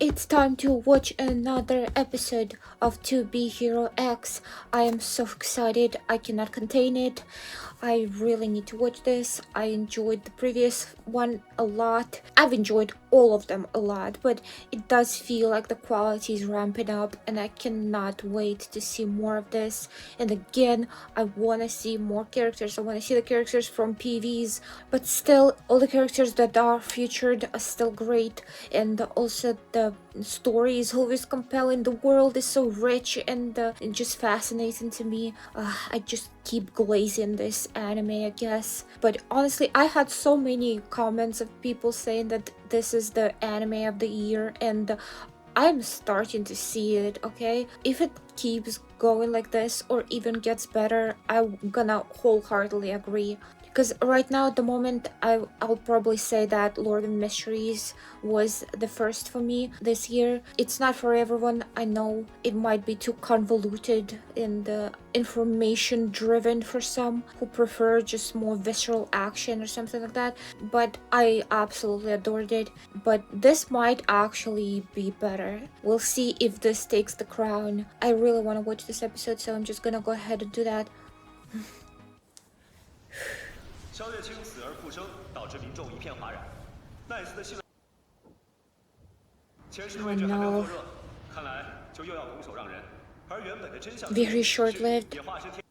it's time to watch another episode of To Be Hero X. I am so excited, I cannot contain it. I really need to watch this. I enjoyed the previous one a lot. I've enjoyed all of them a lot, but it does feel like the quality is ramping up and I cannot wait to see more of this. And again, I want to see more characters. I want to see the characters from PVs, but still all the characters that are featured are still great, and also the story is always compelling. The world is so rich and just fascinating to me. I just keep glazing this anime, I guess. But honestly, I had so many comments of people saying that this is the anime of the year, and I'm starting to see it, okay? If it keeps going like this or even gets better, I'm gonna wholeheartedly agree. Because right now at the moment, I'll probably say that Lord of Mysteries was the first for me this year. It's not for everyone. I know it might be too convoluted and information driven for some who prefer just more visceral action or something like that. But I absolutely adored it. But this might actually be better. We'll see if this takes the crown. I really want to watch this episode, so I'm just gonna go ahead and do that. 萧月清死而复生，导致民众一片哗然。奈斯的信赖，前世的位置还没有过热，看来就又要拱手让人。而原本的真相 very short-lived. 也化身天。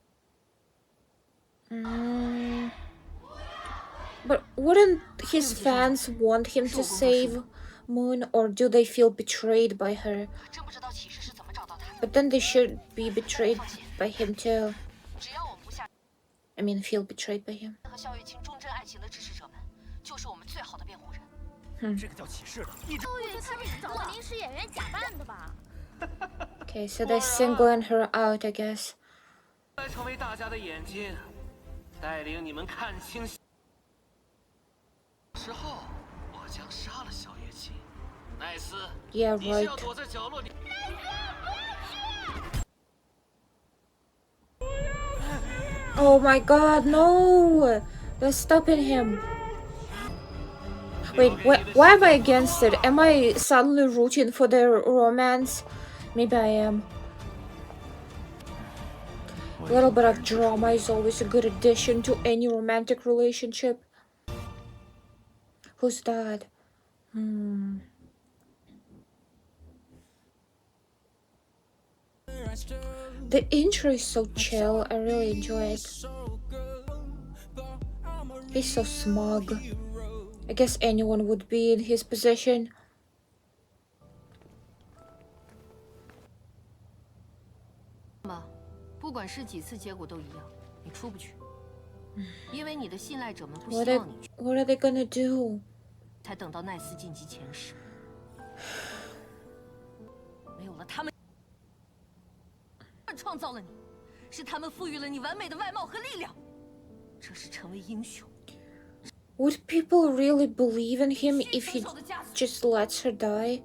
But wouldn't his fans want him to save Moon, or do they feel betrayed by her? But then they should be betrayed by him too. I mean, feel betrayed by him. Okay, so they're singling her out, I guess. 成为大家的眼睛，带领你们看清。之后，我将杀了小月琴。奈斯， Yeah, 你是 right. 要躲在角落里。 Oh my god, no! They're stopping him. Wait, why am I against it? Am I suddenly rooting for their romance? Maybe I am. A little bit of drama is always a good addition to any romantic relationship. Who's that? The intro is so chill. I really enjoy it. He's so smug. I guess anyone would be in his position. 不管是几次，结果都一样，你出不去，因为你的信赖者们不希 What 望你去。 are they gonna do? 才等到奈斯晋级前10，没有了他们，创造了你，是他们赋予了你完美的外貌和力量，这是成为英雄。 Would people really believe in him if he just lets her die?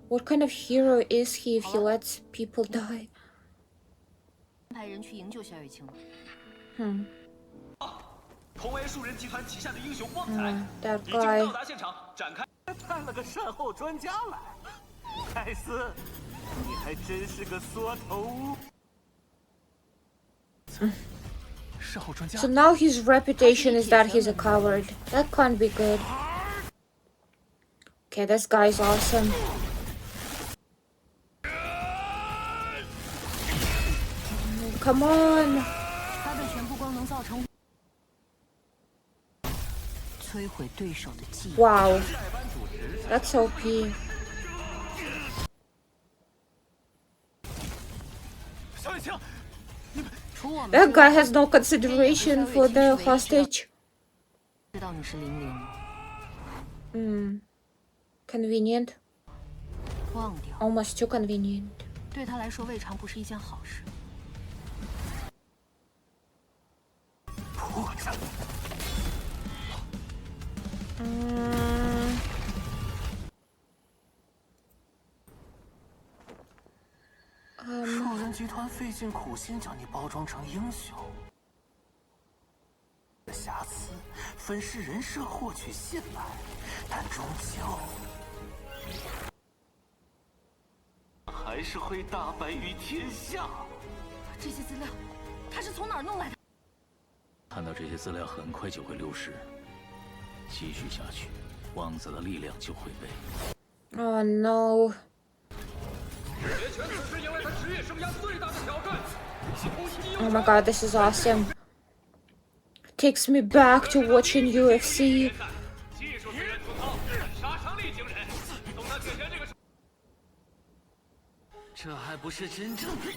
What kind of hero is he if he lets people die? 派人去营救萧月清了。同为树人集团旗下的英雄旺财， That 已经 guy. 到达现场，展开。派了个善后专家来，奈斯，你还真是个缩头。善后专家。 So now his reputation is that he's a coward. That can't be good. Okay, this guy's awesome. Come on. 他的全部光能造成摧毁对手的记忆。 Wow. That's OP. 萧月清， That guy has no consideration for the hostage. 知道你是零零吗？ Convenient. 忘掉， Almost too convenient. 对他来说未尝不是一件好事。破绽。 树人集团费尽苦心将你包装成英雄，瑕疵，粉饰人设获取信赖，但终究是会大白于天下。这些资料，他是从哪儿弄来的？看到这些资料很快就会流失，继续下去，王子的力量就会被。Oh no. 决拳此时迎来他职业生涯最大的挑战。 Oh my god, this is awesome. Takes me back to watching UFC. 技术虽然粗糙，杀伤力惊人。从他铁拳这个。这还不是真正的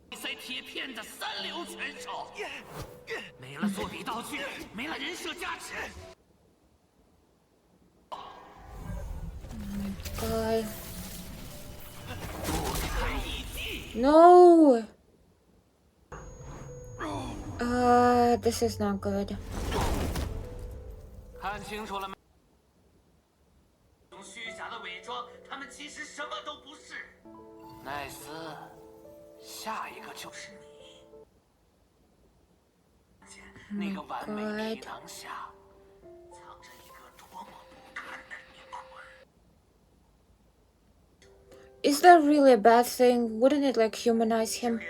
比赛铁片的三流拳手，没了作弊道具，没了人设价值。 God. No. This is not good. 看清楚了没？用虚假的伪装，他们其实什么都不是。奈斯，下一个就是你。那个完美皮囊下，藏着一个多么不堪的灵魂。 Is that really a bad thing? Wouldn't it like humanize him?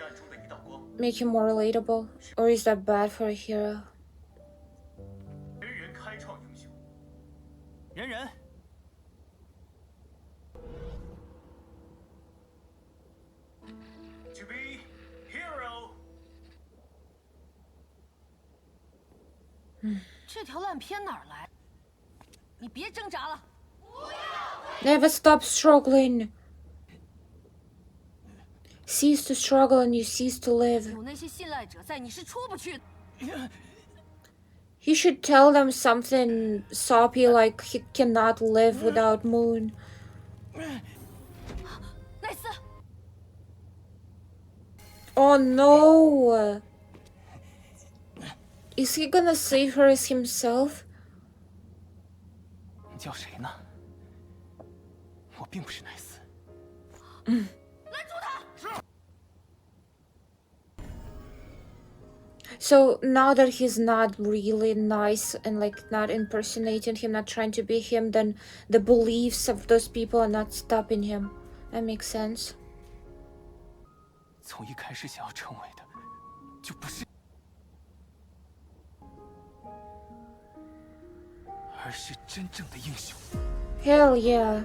Make him more relatable? Or is that bad for a hero? 人人开创英雄，人人。To be hero。这条烂片哪儿来？你别挣扎了。 Never stop struggling. Cease to struggle and you cease to live. 有那些信赖者在，你是出不去的。 He should tell them something soppy like he cannot live without Moon. 奈斯， Oh no! Is he gonna save her as himself? 你叫谁呢？我并不是奈斯。拦住他！是。 So now that he's not really nice and like not impersonating him, not trying to be him, then the beliefs of those people are not stopping him. That makes sense. 从一开始想要成为的，就不是，而是真正的英雄。 Hell yeah.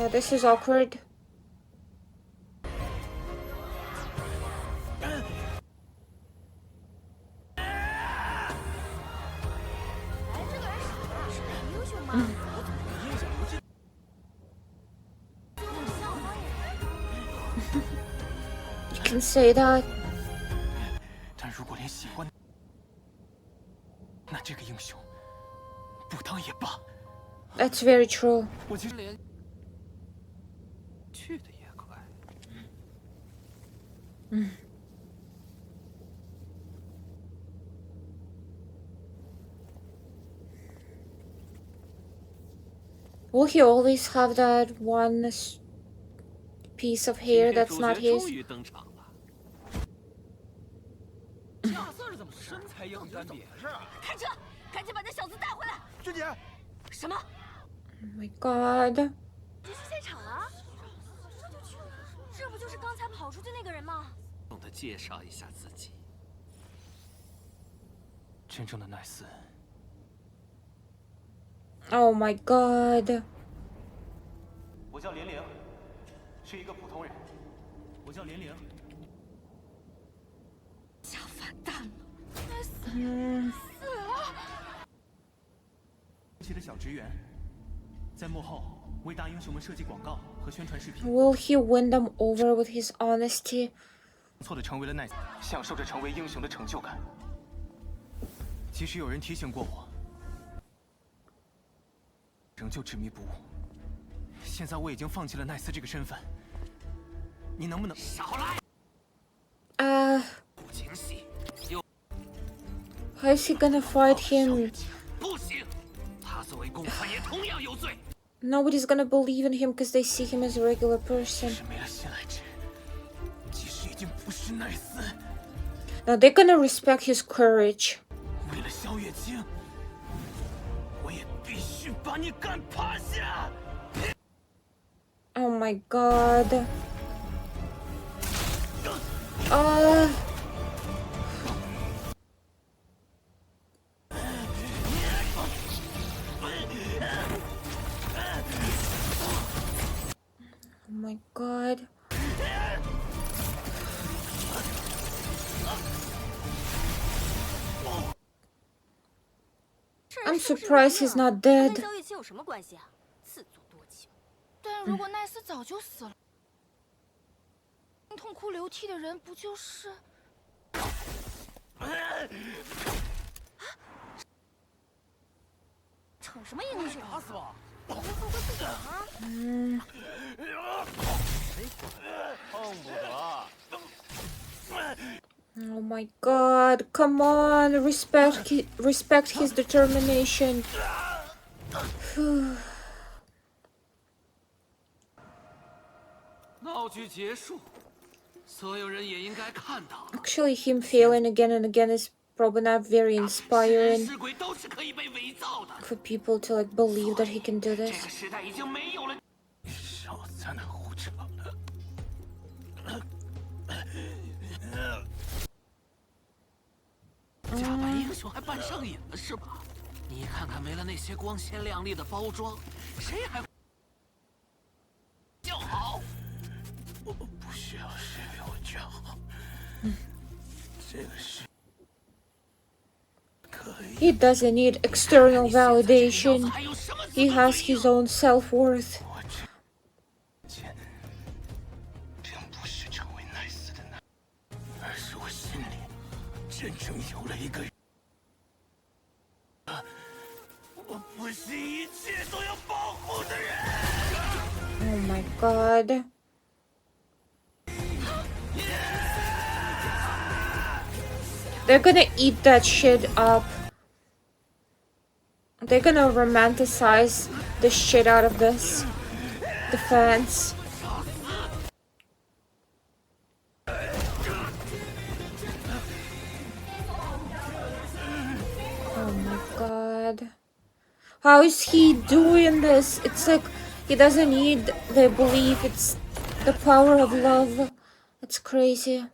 This is awkward. You can say that. 但如果连喜欢，那这个英雄不当也罢。 That's very true. 我其实连去的也快。Will he always have that one piece of hair that's not his? 终于登场了。亚瑟是怎么身材也很干瘪？是啊。开车，赶紧把那小子带回来。君姐。什么？ Oh my god. 就去现场了？这就去了？这不就是刚才跑出去那个人吗？懂得介绍一下自己。真正的奈斯。 Oh my god. 我叫连玲，是一个普通人。我叫连玲。下完蛋了！死了！期的小职员，在幕后为大英雄们设计广告和宣传视频。Will he win them over with his honesty? 错的成为了奈斯，享受着成为英雄的成就感。即使有人提醒过我，仍旧执迷不悟。现在我已经放弃了奈斯这个身份，你能不能少来？不惊喜， How is he gonna fight him? 不行，他作为共犯也同样有罪。 Nobody's gonna believe in him because they see him as a regular person. 是没了信赖值，即使已经不是奈斯。 Now they're gonna respect his courage. 为了萧月清，我 Oh my god. Oh my god. I'm surprised he's not dead. 小雨晴有什么关系啊？自作多情。但如果奈斯早就死了，痛哭流涕的人不就是？逞什么英雄？打死我！我会后悔不久啊！碰不得。 Oh my god, come on, respect his determination. 闹剧结束，所有人也应该看到。 Actually, him failing again and again is probably not very inspiring 尸鬼都是可以被伪造的。 for people to like believe that he can do 这 this. 个时代已经没有了。少在那胡扯了。假扮英雄还扮上瘾了是吧？你看看没了那些光鲜亮丽的包装，谁还叫好？我不需要谁为我叫好。这个是。 He doesn't need external validation. He has his own self-worth. 并不是成为奈斯的男，而是我心里真正有了一个人。我不惜一切都要保护的人。 Oh my god. They're gonna eat that shit up. They're gonna romanticize the shit out of this. The fans. Oh my god. How is he doing this? It's like he doesn't need the belief, it's the power of love. It's crazy.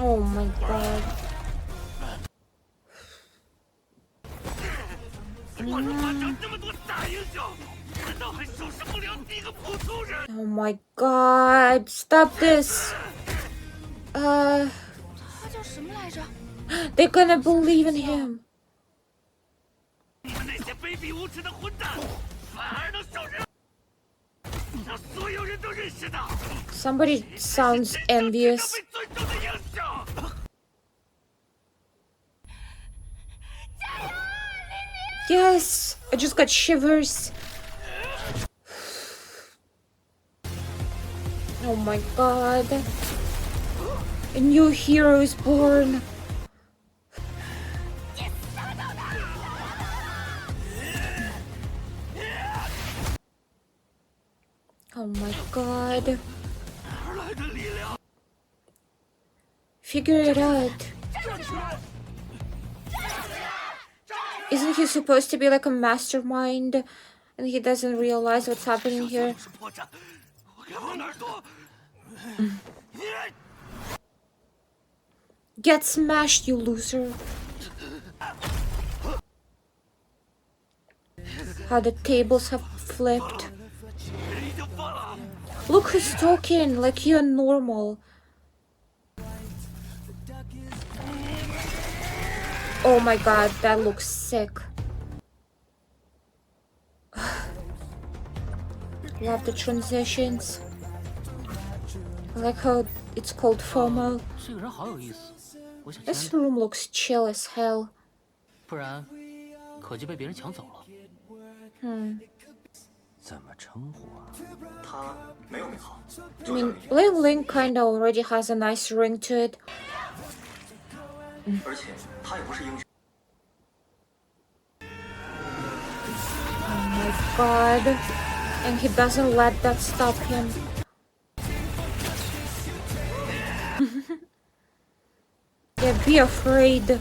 Oh my god. Oh my god. Stop this. 他叫什么来着？ They're gonna believe in him. 你们那些卑鄙无耻的混蛋，反而能受人，让所有人都认识到。 Somebody sounds envious. Yes, I just got shivers. Oh my god. A new hero is born. Oh my god. Figure it out. Isn't he supposed to be like a mastermind? And he doesn't realize what's happening here. Get smashed, you loser. How the tables have flipped. Look who's talking, like you're normal. Oh my god, that looks sick. Love the transitions. I like how it's called FOMO. 这个人好有意思，我想 This room looks chill as hell. 不然可就被别人抢走了。怎么称呼啊？他没有名号。 I mean, Ling kinda already has a nice ring to it. 而且他也不是英雄。 Oh my god. And he doesn't let that stop him. Yeah, be afraid.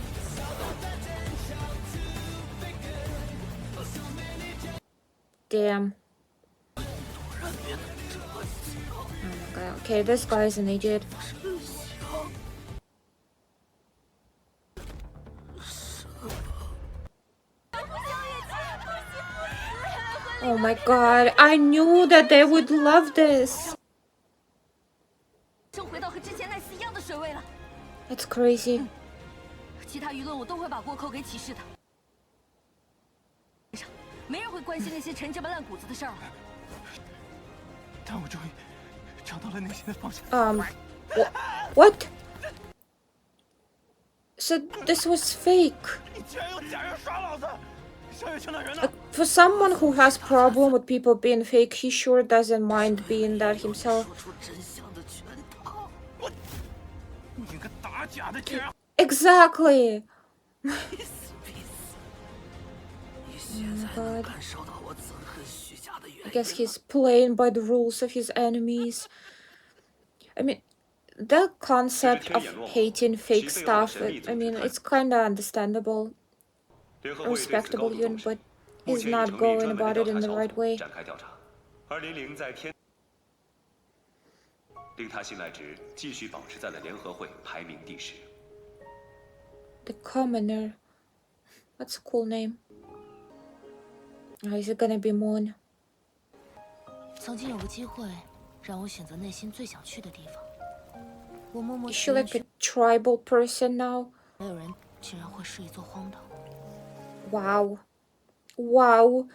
Damn. Oh my god. Okay, this guy is an idiot. Oh my god, I knew that they would love this. It's crazy. 其他舆论我都会把倭寇给起事的。没人会关心那些陈这么烂谷子的事儿了。但我终于找到了内心的方向。What? So this was fake. 你居然用假人耍老子！萧月清的人呢？ For someone who has problem with people being fake, he sure doesn't mind being that himself. 说出真相的全套。我你个打假的人！ Exactly. Oh God. I guess he's playing by the rules of his enemies. I mean, the concept of hating fake stuff, I mean, it's kind of understandable, respectable even, but he's not going about it in the right way. 令他信赖值继续保持在了联合会排名第10。 The Commoner. That's a cool name. Is it gonna be Moon? 曾经有个机会，让我选择内心最想去的地方。我默默 Is she like a tribal person now? 没有人竟然会是一座荒岛。 Wow. Wow.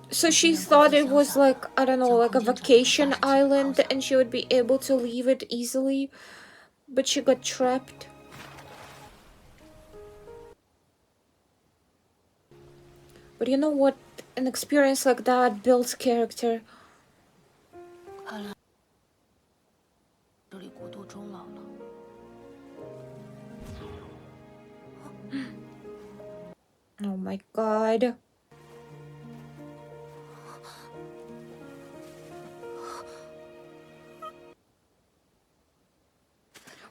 So she thought it was like, I don't know, like a vacation island and she would be able to leave it easily. But she got trapped. But you know what? An experience like that builds character. 看来这里孤独终老了。 Oh my god.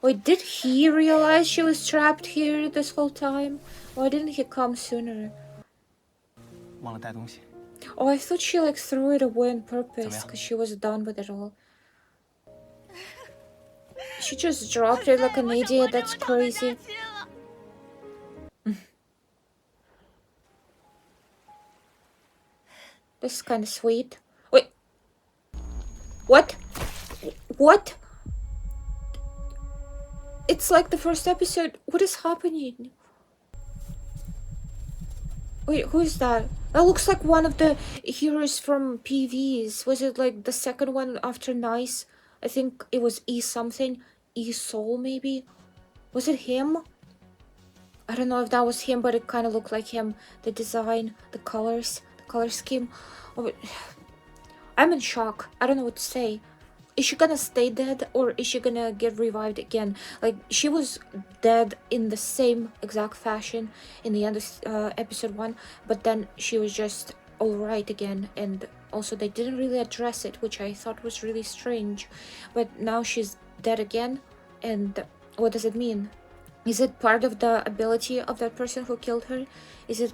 Wait, did he realize she was trapped here this whole time? Why didn't he come sooner? 忘了带东西。 Oh, I thought she like threw it away on purpose because she was done with it all. She just dropped it like an idiot. That's crazy. This is kind of sweet. Wait. What? What? It's like the first episode. What is happening? Wait, who is that? That looks like one of the heroes from PVs. Was it like the second one after Nice? I think it was E something. E Soul maybe? Was it him? I don't know if that was him, but it kind of looked like him. The design, the colors, the color scheme. Oh, I'm in shock. I don't know what to say. Is she gonna stay dead or is she gonna get revived again? Like, she was dead in the same exact fashion in the end of episode 1, but then she was just alright again, and also they didn't really address it, which I thought was really strange. But now she's dead again, and what does it mean? Is it part of the ability of that person who killed her? Is it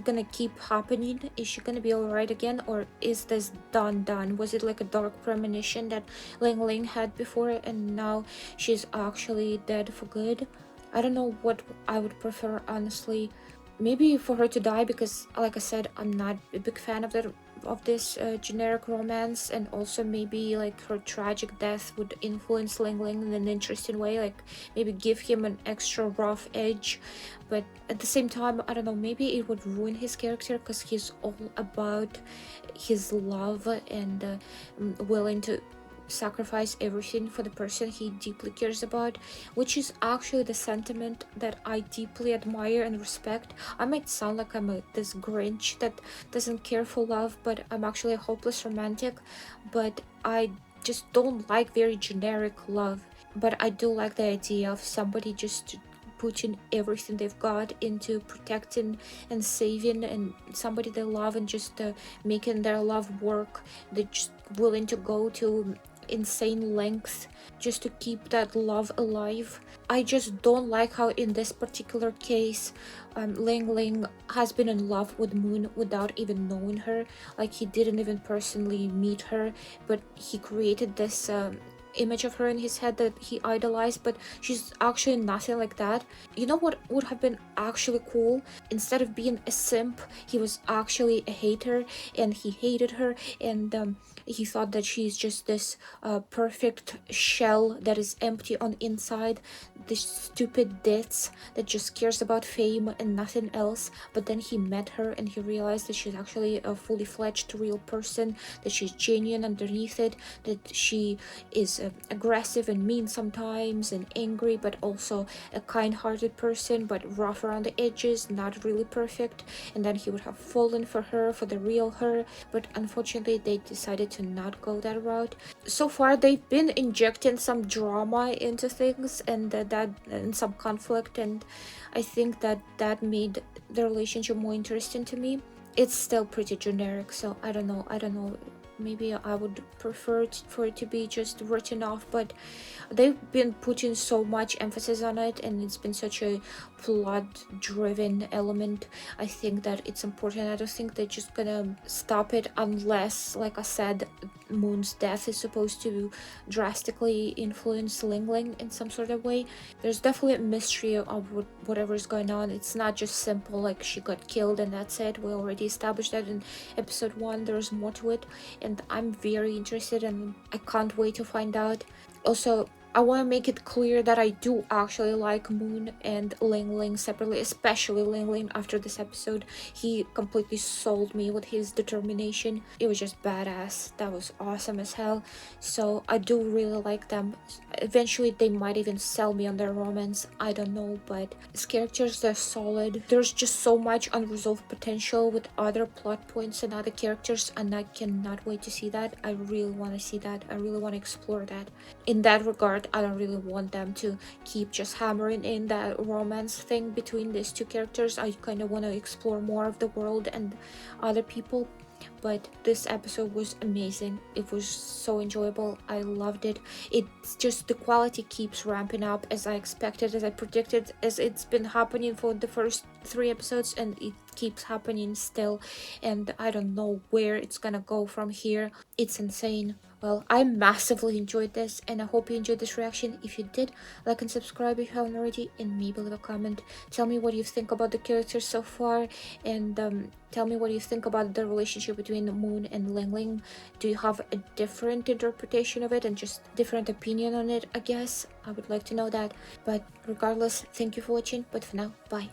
gonna keep happening? Is she gonna be alright again? Or is this done? Was it like a dark premonition that Ling Ling had before and now she's actually dead for good? I don't know what I would prefer, honestly. Maybe for her to die, because like I said, I'm not a big fan of this generic romance, and also maybe like her tragic death would influence Ling Ling in an interesting way, like maybe give him an extra rough edge. But at the same time, I don't know, maybe it would ruin his character because he's all about his love and willing to sacrifice everything for the person he deeply cares about, which is actually the sentiment that I deeply admire and respect. I might sound like I'm this Grinch that doesn't care for love, but I'm actually a hopeless romantic. But I just don't like very generic love. But I do like the idea of somebody just putting everything they've got into protecting and saving and somebody they love, and just making their love work. They're just willing to go to insane lengths just to keep that love alive. I just don't like how in this particular case Ling Ling has been in love with Moon without even knowing her. Like, he didn't even personally meet her, but he created this image of her in his head that he idolized, but she's actually nothing like that. You know what would have been actually cool? Instead of being a simp, he was actually a hater, and he hated her, and he thought that she's just this perfect shell that is empty on the inside, this stupid ditz that just cares about fame and nothing else. But then he met her and he realized that she's actually a fully fledged real person, that she's genuine underneath it, that she is aggressive and mean sometimes and angry, but also a kind-hearted person, but rough around the edges, not really perfect. And then he would have fallen for her, for the real her, but unfortunately they decided to not go that route. So far they've been injecting some drama into things and some conflict, and I think that made the relationship more interesting to me. It's still pretty generic, so I don't know, maybe I would prefer for it to be just written off, but they've been putting so much emphasis on it, and it's been such a plot-driven element. I think that it's important. I don't think they're just gonna stop it unless, like I said, Moon's death is supposed to drastically influence Ling Ling in some sort of way. There's definitely a mystery of whatever's going on. It's not just simple like she got killed and that's it. We already established that in episode 1. There's more to it, and I'm very interested and I can't wait to find out. Also, I want to make it clear that I do actually like Moon and Ling Ling separately, especially Ling Ling. After this episode, he completely sold me with his determination. It was just badass. That was awesome as hell. So I do really like them. Eventually they might even sell me on their romance, I don't know, but as characters they're solid. There's just so much unresolved potential with other plot points and other characters, and I cannot wait to see that. I really want to see that. I really want to explore that. In that regard, I don't really want them to keep just hammering in that romance thing between these two characters. I kind of want to explore more of the world and other people. But this episode was amazing. It was so enjoyable. I loved it. It's just the quality keeps ramping up as I expected, as I predicted, as it's been happening for the first 3 episodes, and it keeps happening still, and I don't know where it's gonna go from here. It's insane. Well, I massively enjoyed this, and I hope you enjoyed this reaction. If you did, like and subscribe if you haven't already, and maybe leave a comment. Tell me what you think about the characters so far, and tell me what you think about the relationship between Moon and Ling Ling. Do you have a different interpretation of it and just different opinion on it? I guess I would like to know that. But regardless, thank you for watching. But for now, bye.